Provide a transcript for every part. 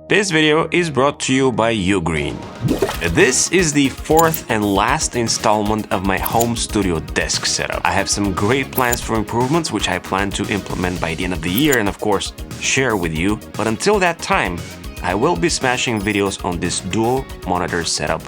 This video is brought to you by Ugreen. This is the fourth and last installment of my home studio desk setup. I have some great plans for improvements which I plan to implement by the end of the year and of course share with you, but until that time I will be smashing videos on this dual monitor setup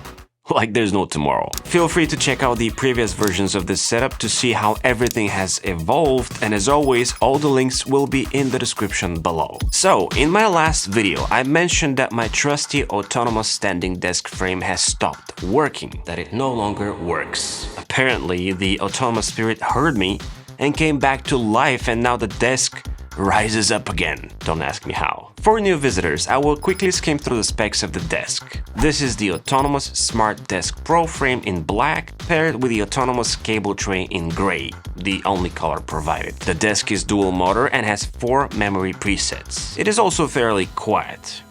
like there's no tomorrow. Feel free to check out the previous versions of this setup to see how everything has evolved, and as always, all the links will be in the description below. So, in my last video, I mentioned that my trusty autonomous standing desk frame has stopped working, that it no longer works. Apparently, the autonomous spirit heard me and came back to life, and now the desk rises up again. Don't ask me how. For new visitors, I will quickly skim through the specs of the desk. This is the Autonomous Smart Desk Pro frame in black, paired with the Autonomous Cable Tray in gray, the only color provided. The desk is dual motor and has 4 memory presets. It is also fairly quiet.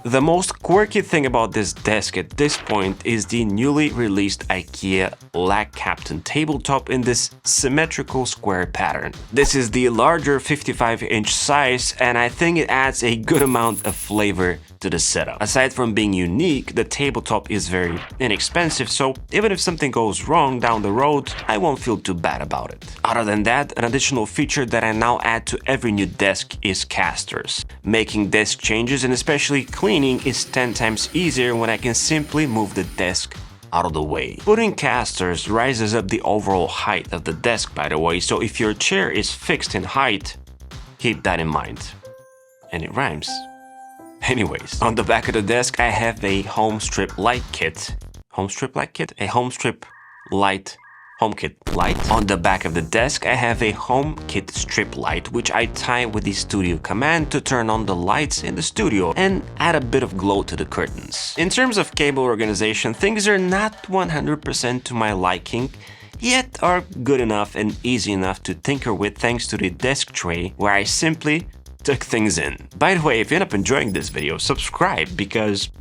The most quirky thing about this desk at this point is the newly released IKEA Lag Captain tabletop in this symmetrical square pattern. This is the larger 55-inch size, and I think it adds a good amount of flavor to the setup. Aside from being unique, the tabletop is very inexpensive, so even if something goes wrong down the road, I won't feel too bad about it. Other than that, an additional feature that I now add to every new desk is casters. Making desk changes and especially cleaning is 10 times easier when I can simply move the desk out of the way. Putting casters rises up the overall height of the desk, by the way, so if your chair is fixed in height, keep that in mind. And it rhymes. Anyways, on the back of the desk I have a home strip light kit. Home strip light kit? A home strip light HomeKit light. On the back of the desk I have a HomeKit strip light which I tie with the studio command to turn on the lights in the studio and add a bit of glow to the curtains. In terms of cable organization, things are not 100% to my liking, yet are good enough and easy enough to tinker with thanks to the desk tray where I simply tuck things in. By the way, if you end up enjoying this video, subscribe because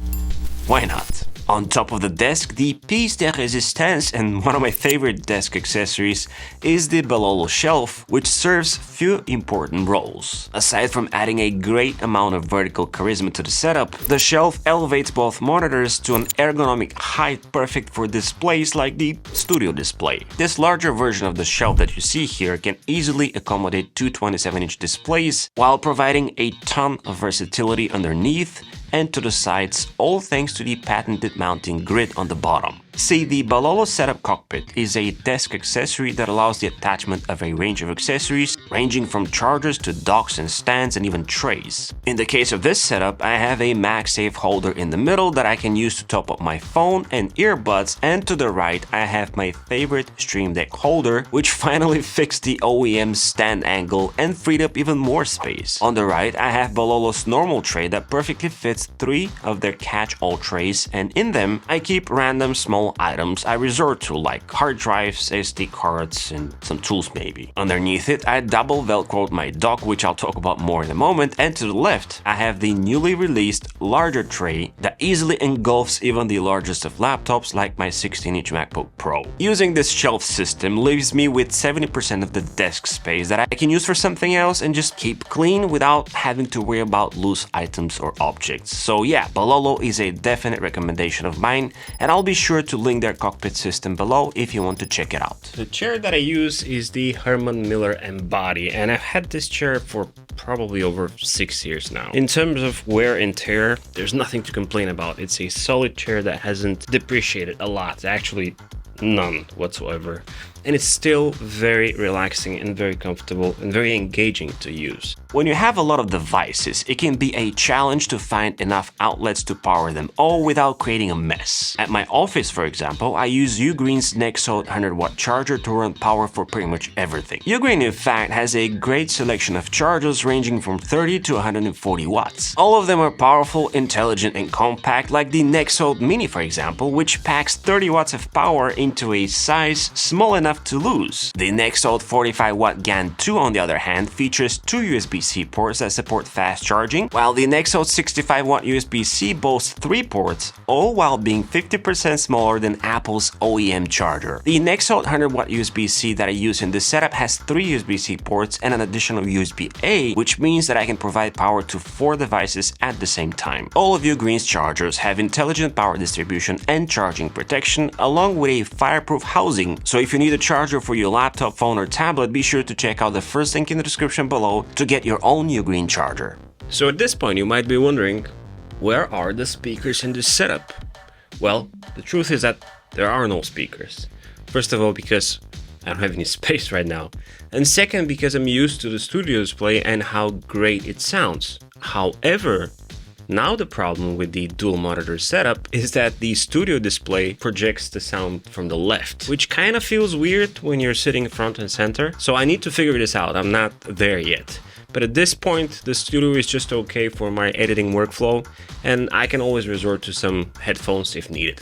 why not? On top of the desk, the piece de resistance and one of my favorite desk accessories is the Bololo shelf, which serves few important roles. Aside from adding a great amount of vertical charisma to the setup, the shelf elevates both monitors to an ergonomic height perfect for displays like the studio display. This larger version of the shelf that you see here can easily accommodate 2 27-inch displays while providing a ton of versatility underneath and to the sides, all thanks to the patented mounting grid on the bottom. See, the Bololo Setup Cockpit is a desk accessory that allows the attachment of a range of accessories ranging from chargers to docks and stands and even trays. In the case of this setup, I have a MagSafe holder in the middle that I can use to top up my phone and earbuds, and to the right I have my favorite Stream Deck holder, which finally fixed the OEM stand angle and freed up even more space. On the right I have Bololo's normal tray that perfectly fits 3 of their catch-all trays, and in them I keep random small items I resort to like hard drives, SD cards and some tools maybe. Underneath it I double velcroed my dock, which I'll talk about more in a moment, and to the left I have the newly released larger tray that easily engulfs even the largest of laptops like my 16-inch MacBook Pro. Using this shelf system leaves me with 70% of the desk space that I can use for something else and just keep clean without having to worry about loose items or objects. So yeah, Bololo is a definite recommendation of mine, and I'll be sure to link their cockpit system below if you want to check it out. The chair that I use is the Herman Miller Embody, and I've had this chair for probably over 6 years now. In terms of wear and tear, there's nothing to complain about. It's a solid chair that hasn't depreciated a lot, actually none whatsoever. And it's still very relaxing and very comfortable and very engaging to use. When you have a lot of devices, it can be a challenge to find enough outlets to power them all without creating a mess. At my office, for example, I use Ugreen's Nexode 100-watt charger to run power for pretty much everything. Ugreen, in fact, has a great selection of chargers ranging from 30 to 140 watts. All of them are powerful, intelligent, and compact, like the Nexode Mini, for example, which packs 30 watts of power into a size small enough enough to lose. The Nexalt 45W GAN 2 on the other hand features two USB-C ports that support fast charging, while the Nexalt 65W USB-C boasts 3 ports, all while being 50% smaller than Apple's OEM charger. The Nexalt 100W USB-C that I use in this setup has 3 USB-C ports and an additional USB-A, which means that I can provide power to 4 devices at the same time. All of Ugreen's chargers have intelligent power distribution and charging protection, along with a fireproof housing, so if you need a charger for your laptop, phone or tablet, be sure to check out the first link in the description below to get your own Ugreen charger. So at this point you might be wondering, where are the speakers in this setup? Well, the truth is that there are no speakers. First of all, because I don't have any space right now, and second, because I'm used to the studio display and how great it sounds. However, now the problem with the dual monitor setup is that the studio display projects the sound from the left, which kind of feels weird when you're sitting front and center. So I need to figure this out. I'm not there yet. But at this point, the studio is just okay for my editing workflow, and I can always resort to some headphones if needed.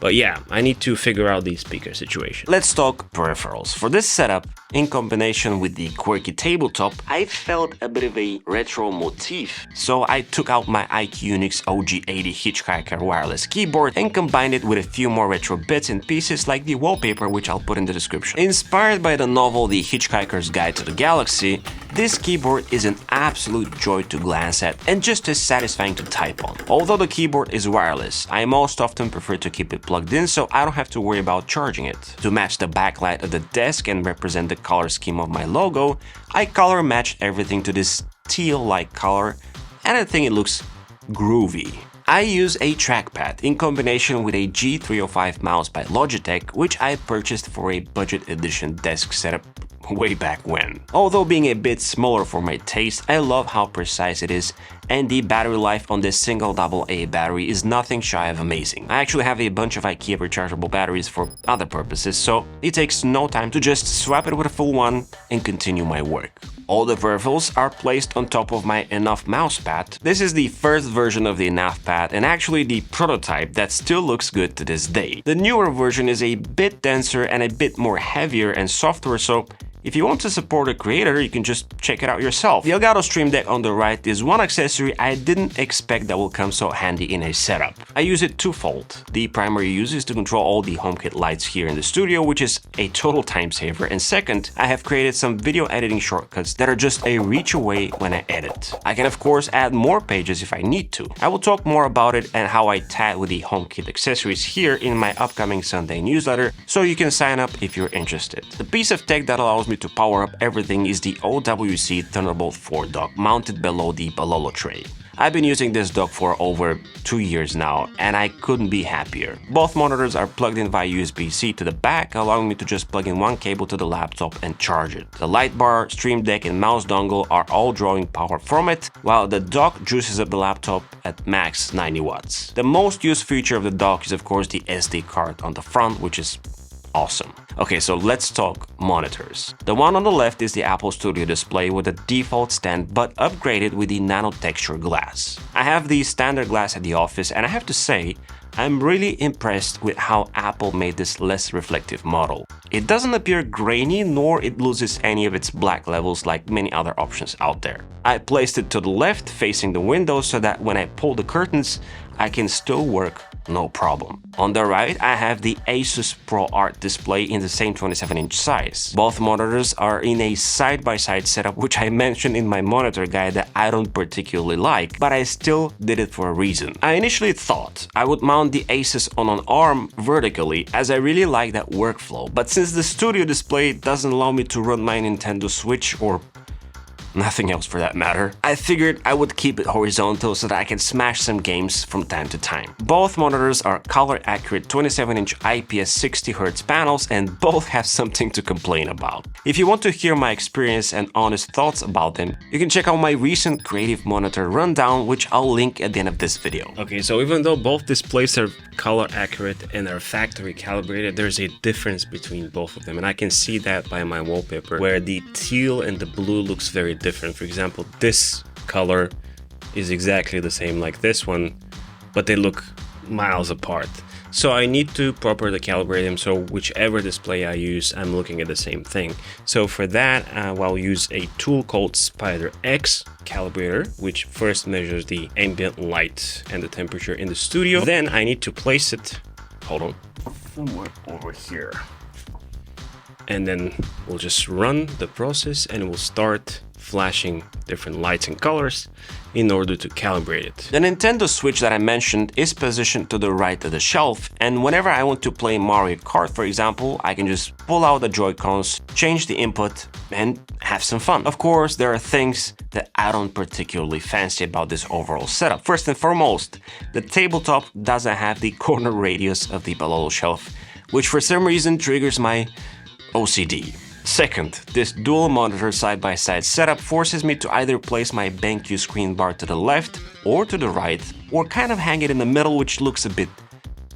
But yeah, I need to figure out the speaker situation. Let's talk peripherals. For this setup, in combination with the quirky tabletop, I felt a bit of a retro motif. So I took out my IQ Unix OG80 Hitchhiker wireless keyboard and combined it with a few more retro bits and pieces like the wallpaper, which I'll put in the description. Inspired by the novel The Hitchhiker's Guide to the Galaxy, this keyboard is an absolute joy to glance at and just as satisfying to type on. Although the keyboard is wireless, I most often prefer to keep it plugged in so I don't have to worry about charging it. To match the backlight of the desk and represent the color scheme of my logo, I color matched everything to this teal-like color, and I think it looks groovy. I use a trackpad in combination with a G305 mouse by Logitech, which I purchased for a budget edition desk setup way back when. Although being a bit smaller for my taste, I love how precise it is, and the battery life on this single AA battery is nothing shy of amazing. I actually have a bunch of IKEA rechargeable batteries for other purposes, so it takes no time to just swap it with a full one and continue my work. All the peripherals are placed on top of my Enough mousepad. This is the first version of the Enough pad and actually the prototype that still looks good to this day. The newer version is a bit denser and a bit more heavier and softer, so if you want to support a creator, you can just check it out yourself. The Elgato Stream Deck on the right is one accessory I didn't expect that will come so handy in a setup. I use it twofold. The primary use is to control all the HomeKit lights here in the studio, which is a total time saver, and second, I have created some video editing shortcuts that are just a reach away when I edit. I can of course add more pages if I need to. I will talk more about it and how I tag with the HomeKit accessories here in my upcoming Sunday newsletter, so you can sign up if you're interested. The piece of tech that allows me to power up everything is the OWC Thunderbolt 4 dock mounted below the Balolo tray. I've been using this dock for over 2 years now, and I couldn't be happier. Both monitors are plugged in via USB-C to the back, allowing me to just plug in one cable to the laptop and charge it. The light bar, Stream Deck and mouse dongle are all drawing power from it, while the dock juices up the laptop at max 90 watts. The most used feature of the dock is of course the SD card on the front, which is awesome. Okay, so let's talk monitors. The one on the left is the Apple Studio display with a default stand but upgraded with the nano texture glass. I have the standard glass at the office and I have to say, I'm really impressed with how Apple made this less reflective model. It doesn't appear grainy nor it loses any of its black levels like many other options out there. I placed it to the left facing the window so that when I pull the curtains, I can still work no problem. On the right, I have the Asus ProArt display in the same 27-inch size. Both monitors are in a side-by-side setup, which I mentioned in my monitor guide that I don't particularly like, but I still did it for a reason. I initially thought I would mount the Asus on an arm vertically, as I really like that workflow, but since the studio display doesn't allow me to run my Nintendo Switch or nothing else for that matter, I figured I would keep it horizontal so that I can smash some games from time to time. Both monitors are color-accurate 27-inch IPS 60Hz panels and both have something to complain about. If you want to hear my experience and honest thoughts about them, you can check out my recent creative monitor rundown, which I'll link at the end of this video. Okay, so even though both displays are color-accurate and are factory calibrated, there's a difference between both of them, and I can see that by my wallpaper, where the teal and the blue looks very different. For example, this color is exactly the same like this one, but they look miles apart. So I need to properly calibrate them, so whichever display I use, I'm looking at the same thing. So for that, I'll use a tool called Spider X Calibrator, which first measures the ambient light and the temperature in the studio. Then I need to place it, hold on, somewhere over here. And then we'll just run the process and it will start flashing different lights and colors in order to calibrate it. The Nintendo Switch that I mentioned is positioned to the right of the shelf, and whenever I want to play Mario Kart, for example, I can just pull out the Joy-Cons, change the input, and have some fun. Of course, there are things that I don't particularly fancy about this overall setup. First and foremost, the tabletop doesn't have the corner radius of the below shelf, which for some reason triggers my OCD. Second, this dual monitor side-by-side setup forces me to either place my BenQ screen bar to the left or to the right, or kind of hang it in the middle, which looks a bit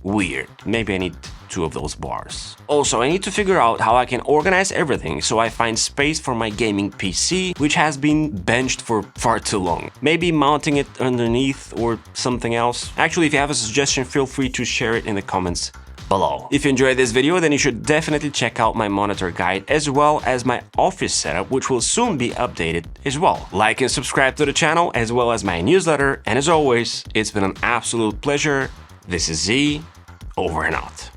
weird. Maybe I need two of those bars. Also, I need to figure out how I can organize everything so I find space for my gaming PC, which has been benched for far too long. Maybe mounting it underneath or something else. Actually, if you have a suggestion, feel free to share it in the comments below. If you enjoyed this video, then you should definitely check out my monitor guide as well as my office setup, which will soon be updated as well. Like and subscribe to the channel as well as my newsletter, and as always, it's been an absolute pleasure. This is Z, over and out.